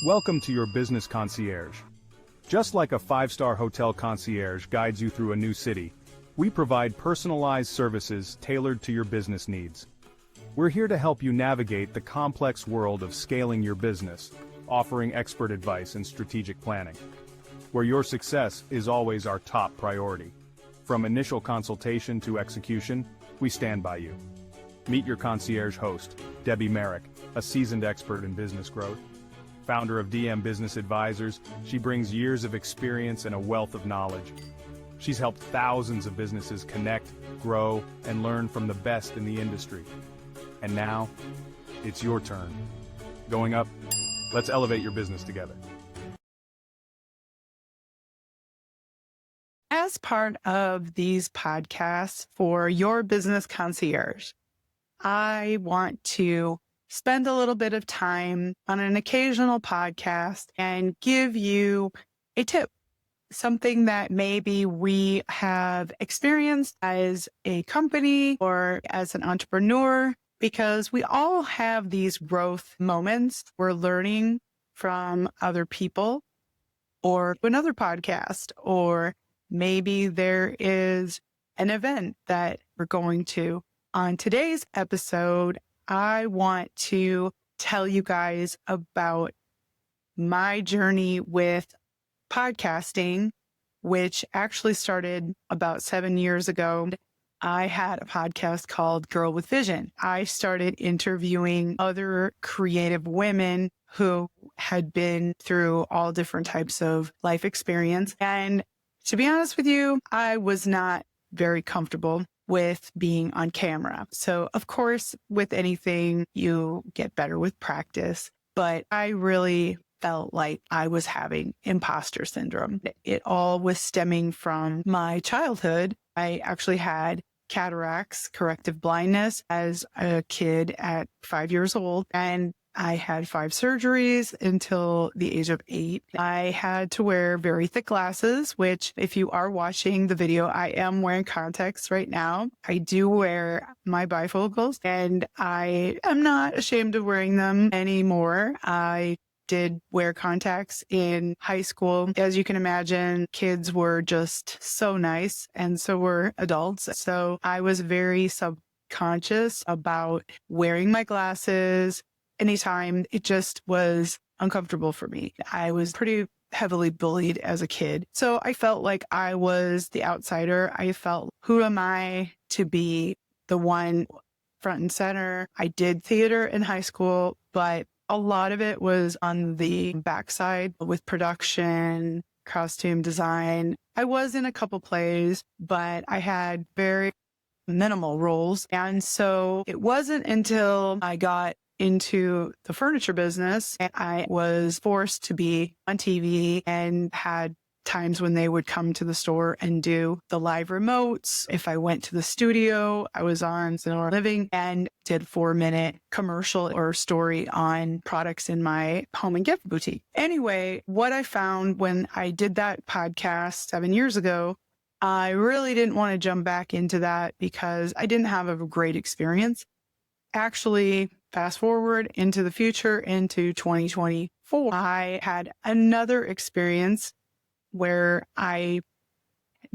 Welcome to Your Business Concierge. Just like a five-star hotel concierge guides you through a new city, we provide personalized services tailored to your business needs. We're here to help you navigate the complex world of scaling your business, offering expert advice and strategic planning, where your success is always our top priority. From initial consultation to execution, we stand by you. Meet your concierge host, Debbie Merrick, a seasoned expert in business growth. Founder of DM Business Advisors, she brings years of experience and a wealth of knowledge. She's helped thousands of businesses connect, grow, and learn from the best in the industry. And now, it's your turn. Going up, let's elevate your business together. As part of these podcasts for Your Business Concierge, I want to spend a little bit of time on an occasional podcast and give you a tip, something that maybe we have experienced as a company or as an entrepreneur, because we all have these growth moments. We're learning from other people or another podcast, or maybe there is an event that we're going to. On today's episode, I want to tell you guys about my journey with podcasting, which actually started about 7 years ago. I had a podcast called Girl with Vision. I started interviewing other creative women who had been through all different types of life experience. And to be honest with you, I was not very comfortable with being on camera. So of course, with anything, you get better with practice, but I really felt like I was having imposter syndrome. It all was stemming from my childhood. I actually had cataracts, corrective blindness as a kid at 5 years old, and I had 5 surgeries until the age of 8. I had to wear very thick glasses, which if you are watching the video, I am wearing contacts right now. I do wear my bifocals and I am not ashamed of wearing them anymore. I did wear contacts in high school. As you can imagine, kids were just so nice and so were adults. So I was very subconscious about wearing my glasses. Anytime, it just was uncomfortable for me. I was pretty heavily bullied as a kid. So I felt like I was the outsider. I felt, who am I to be the one front and center? I did theater in high school, but a lot of it was on the backside with production, costume design. I was in a couple plays, but I had very minimal roles. And so it wasn't until I got into the furniture business and I was forced to be on TV and had times when they would come to the store and do the live remotes. If I went to the studio, I was on Sonora Living and did 4-minute commercial or story on products in my home and gift boutique. Anyway, what I found when I did that podcast 7 years ago, I really didn't want to jump back into that because I didn't have a great experience. Actually, fast forward into the future, into 2024, I had another experience where I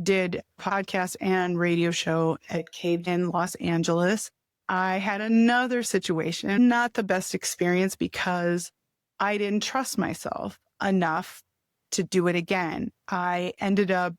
did podcast and radio show at Cave in Los Angeles. I had another situation, not the best experience because I didn't trust myself enough to do it again. I ended up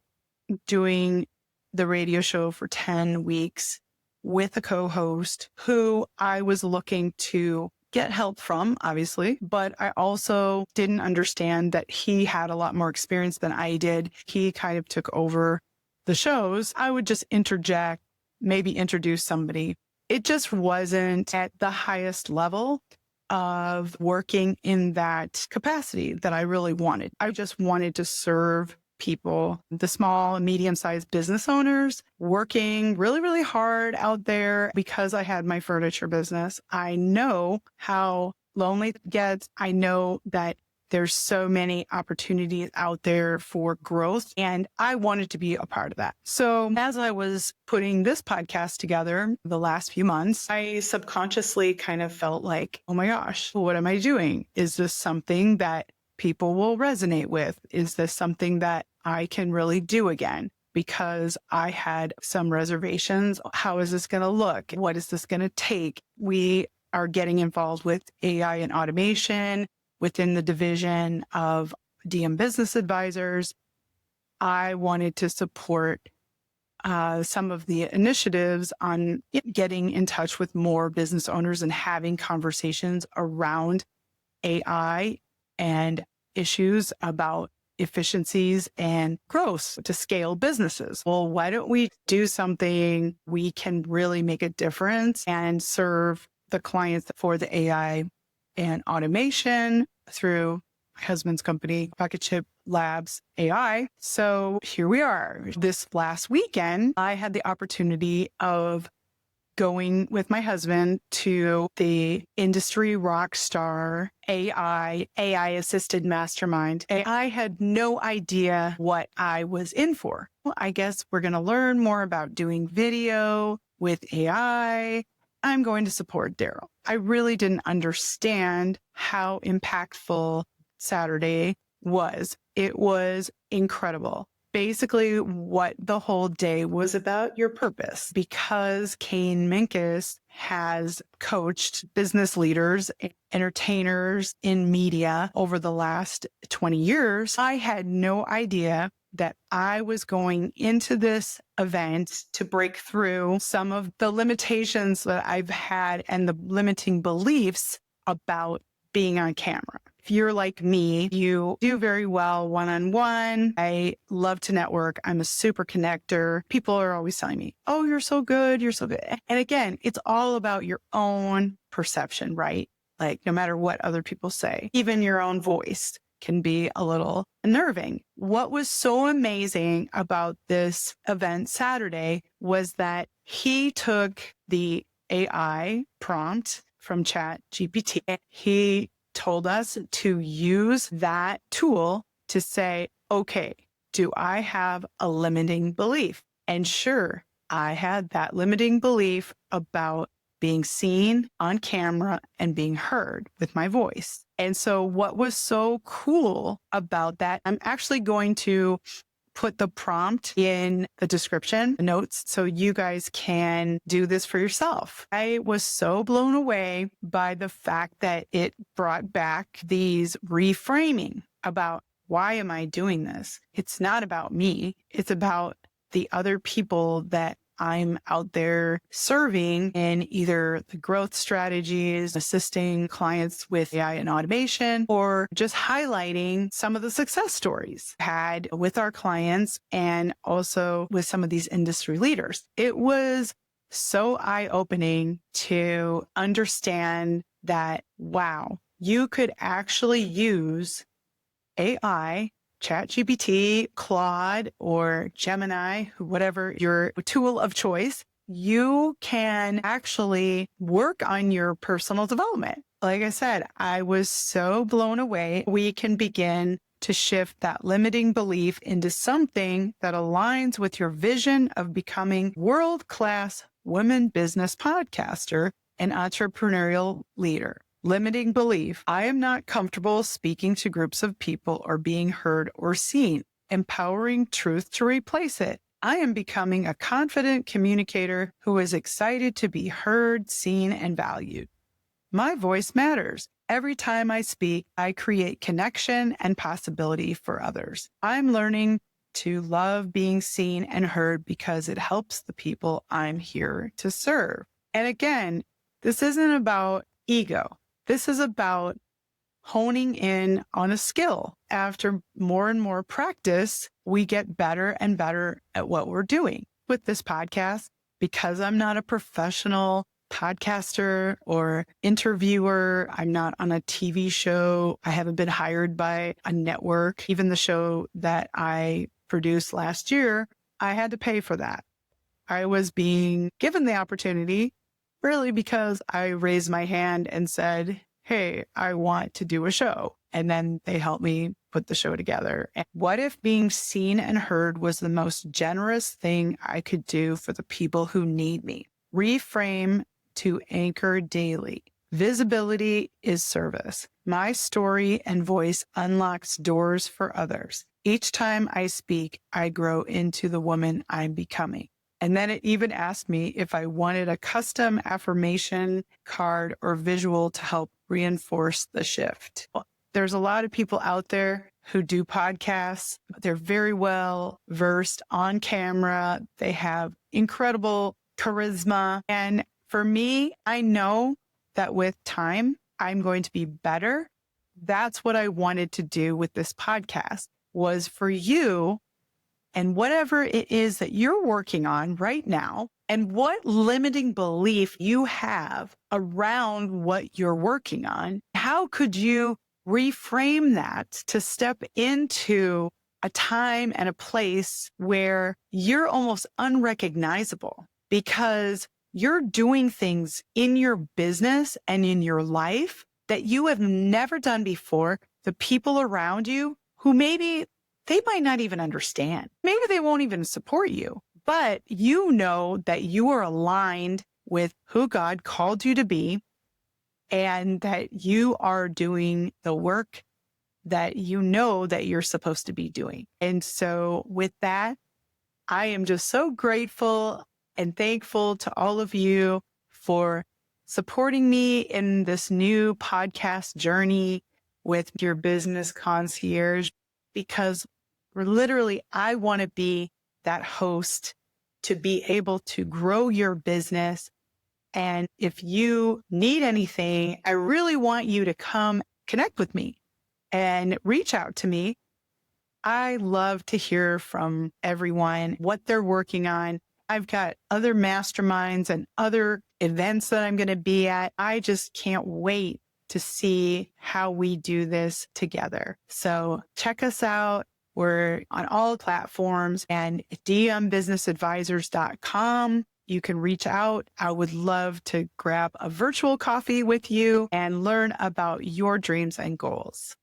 doing the radio show for 10 weeks with a co-host who I was looking to get help from, obviously, but I also didn't understand that he had a lot more experience than I did. He kind of took over the shows. I would just interject, maybe introduce somebody. It just wasn't at the highest level of working in that capacity that I really wanted. I just wanted to serve people, the small and medium-sized business owners working really, really hard out there because I had my furniture business. I know how lonely it gets. I know that there's so many opportunities out there for growth, and I wanted to be a part of that. So as I was putting this podcast together the last few months, I subconsciously kind of felt like, oh my gosh, what am I doing? Is this something that people will resonate with? Is this something that I can really do again? Because I had some reservations. How is this going to look? What is this going to take? We are getting involved with AI and automation within the division of DM Business Advisors. I wanted to support some of the initiatives on getting in touch with more business owners and having conversations around AI and issues about efficiencies and growth to scale businesses. Well, why don't we do something we can really make a difference and serve the clients for the AI and automation through my husband's company, Pocket Chip Labs AI. So here we are. This last weekend, I had the opportunity of going with my husband to the industry rock star AI assisted mastermind. And I had no idea what I was in for. Well, I guess we're going to learn more about doing video with AI. I'm going to support Daryl. I really didn't understand how impactful Saturday was. It was incredible. Basically, what the whole day was about, your purpose. Because Kane Minkus has coached business leaders, entertainers in media over the last 20 years, I had no idea that I was going into this event to break through some of the limitations that I've had and the limiting beliefs about being on camera. If you're like me, you do very well one-on-one. I love to network. I'm a super connector. People are always telling me, oh, you're so good. You're so good. And again, it's all about your own perception, right? Like no matter what other people say, even your own voice can be a little unnerving. What was so amazing about this event Saturday was that he took the AI prompt from Chat GPT. He told us to use that tool to say, okay, do I have a limiting belief? And sure, I had that limiting belief about being seen on camera and being heard with my voice. And so what was so cool about that, I'm actually going to put the prompt in the description notes so you guys can do this for yourself. I was so blown away by the fact that it brought back these reframing about why am I doing this? It's not about me. It's about the other people that I'm out there serving in either the growth strategies, assisting clients with AI and automation, or just highlighting some of the success stories had with our clients and also with some of these industry leaders. It was so eye-opening to understand that, wow, you could actually use AI, Chat GPT, Claude, or Gemini, whatever your tool of choice, you can actually work on your personal development. Like I said, I was so blown away. We can begin to shift that limiting belief into something that aligns with your vision of becoming world-class women business podcaster and entrepreneurial leader. Limiting belief. I am not comfortable speaking to groups of people or being heard or seen. Empowering truth to replace it. I am becoming a confident communicator who is excited to be heard, seen, and valued. My voice matters. Every time I speak, I create connection and possibility for others. I'm learning to love being seen and heard because it helps the people I'm here to serve. And again, this isn't about ego. This is about honing in on a skill. After more and more practice, we get better and better at what we're doing. With this podcast, because I'm not a professional podcaster or interviewer, I'm not on a TV show, I haven't been hired by a network. Even the show that I produced last year, I had to pay for that. I was being given the opportunity really because I raised my hand and said, hey, I want to do a show. And then they helped me put the show together. And what if being seen and heard was the most generous thing I could do for the people who need me? Reframe to anchor daily. Visibility is service. My story and voice unlocks doors for others. Each time I speak, I grow into the woman I'm becoming. And then it even asked me if I wanted a custom affirmation card or visual to help reinforce the shift. Well, there's a lot of people out there who do podcasts. They're very well versed on camera. They have incredible charisma. And for me, I know that with time, I'm going to be better. That's what I wanted to do with this podcast, was for you and whatever it is that you're working on right now, and what limiting belief you have around what you're working on. How could you reframe that to step into a time and a place where you're almost unrecognizable because you're doing things in your business and in your life that you have never done before. The people around you who maybe they might not even understand. Maybe they won't even support you, but you know that you are aligned with who God called you to be and that you are doing the work that you know that you're supposed to be doing. And so with that, I am just so grateful and thankful to all of you for supporting me in this new podcast journey with Your Business Concierge, because I want to be that host to be able to grow your business. And if you need anything, I really want you to come connect with me and reach out to me. I love to hear from everyone, what they're working on. I've got other masterminds and other events that I'm going to be at. I just can't wait to see how we do this together. So check us out. We're on all platforms and dmbusinessadvisors.com. You can reach out. I would love to grab a virtual coffee with you and learn about your dreams and goals.